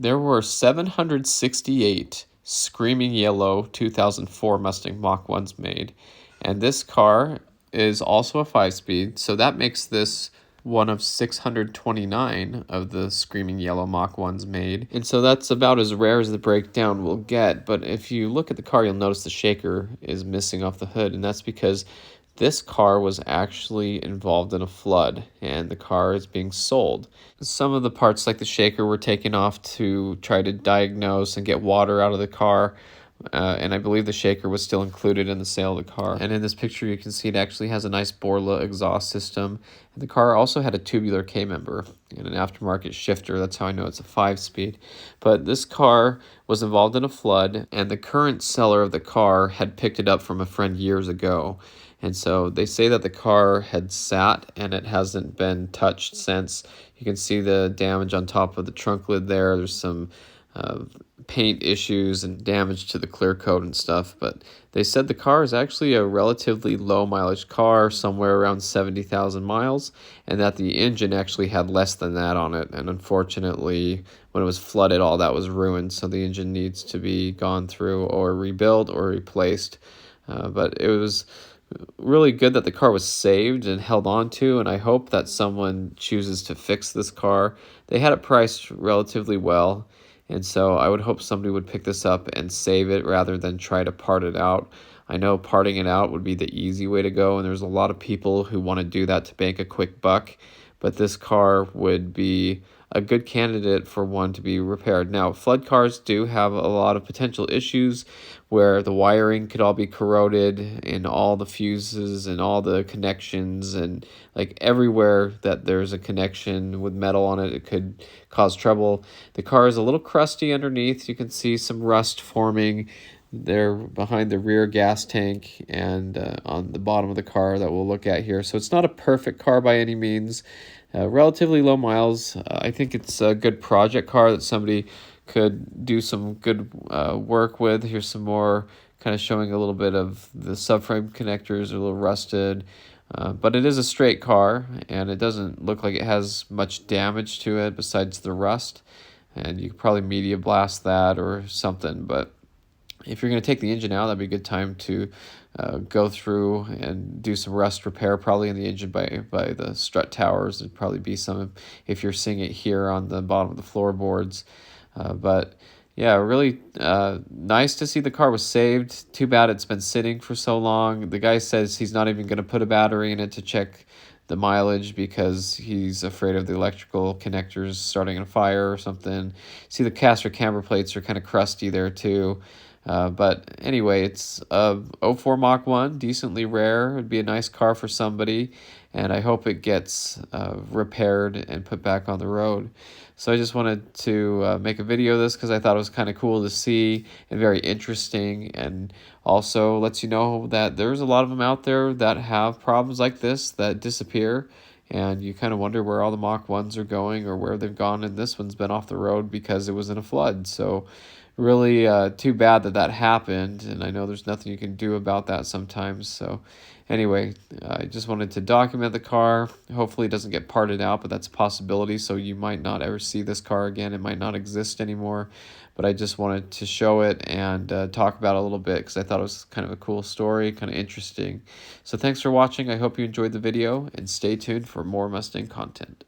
There were 768 screaming yellow 2004 Mustang Mach 1s made, and this car is also a 5-speed, so that makes this one of 629 of the screaming yellow Mach 1s made. And so that's about as rare as the breakdown will get, but if you look at the car, you'll notice the shaker is missing off the hood, and that's because this car was actually involved in a flood, and the car is being sold. Some of the parts, like the shaker, were taken off to try to diagnose and get water out of the car, and I believe the shaker was still included in the sale of the car. And in this picture, you can see it actually has a nice Borla exhaust system. And the car also had a tubular K-member and an aftermarket shifter. That's how I know it's a 5-speed. But this car was involved in a flood, and the current seller of the car had picked it up from a friend years ago. And so they say that the car had sat and it hasn't been touched since. You can see the damage on top of the trunk lid there. There's some paint issues and damage to the clear coat and stuff, but they said the car is actually a relatively low mileage car, somewhere around 70,000 miles, and that the engine actually had less than that on it, and unfortunately when it was flooded all that was ruined, so the engine needs to be gone through or rebuilt or replaced. But it was really good that the car was saved and held on to, and I hope that someone chooses to fix this car. They had it priced relatively well, and so I would hope somebody would pick this up and save it rather than try to part it out. I know parting it out would be the easy way to go, and there's a lot of people who want to do that to bank a quick buck, but this car would be a good candidate for one to be repaired. Now, flood cars do have a lot of potential issues where the wiring could all be corroded and all the fuses and all the connections, and like everywhere that there's a connection with metal on it, it could cause trouble. The car is a little crusty underneath. You can see some rust forming there behind the rear gas tank and on the bottom of the car that we'll look at here. So it's not a perfect car by any means. Relatively low miles. I think it's a good project car that somebody could do some good work with. Here's some more kind of showing a little bit of the subframe connectors are a little rusted. But it is a straight car, and it doesn't look like it has much damage to it besides the rust. And you could probably media blast that or something, but if you're going to take the engine out, that'd be a good time to go through and do some rust repair, probably in the engine by the strut towers. There'd probably be some if you're seeing it here on the bottom of the floorboards. But yeah, really nice to see the car was saved. Too bad it's been sitting for so long. The guy says he's not even going to put a battery in it to check the mileage because he's afraid of the electrical connectors starting a fire or something. See, the caster camber plates are kind of crusty there too. But anyway, it's a 04 Mach 1, decently rare. It'd be a nice car for somebody, and I hope it gets repaired and put back on the road. So I just wanted to make a video of this because I thought it was kind of cool to see and very interesting, and also lets you know that there's a lot of them out there that have problems like this that disappear, and you kind of wonder where all the Mach 1s are going or where they've gone, and this one's been off the road because it was in a flood. So really too bad that that happened, and I know there's nothing you can do about that sometimes. So anyway, I just wanted to document the car. Hopefully it doesn't get parted out, but that's a possibility, so you might not ever see this car again. It might not exist anymore, but I just wanted to show it and talk about it a little bit because I thought it was kind of a cool story, kind of interesting. So thanks for watching. I hope you enjoyed the video, and stay tuned for more Mustang content.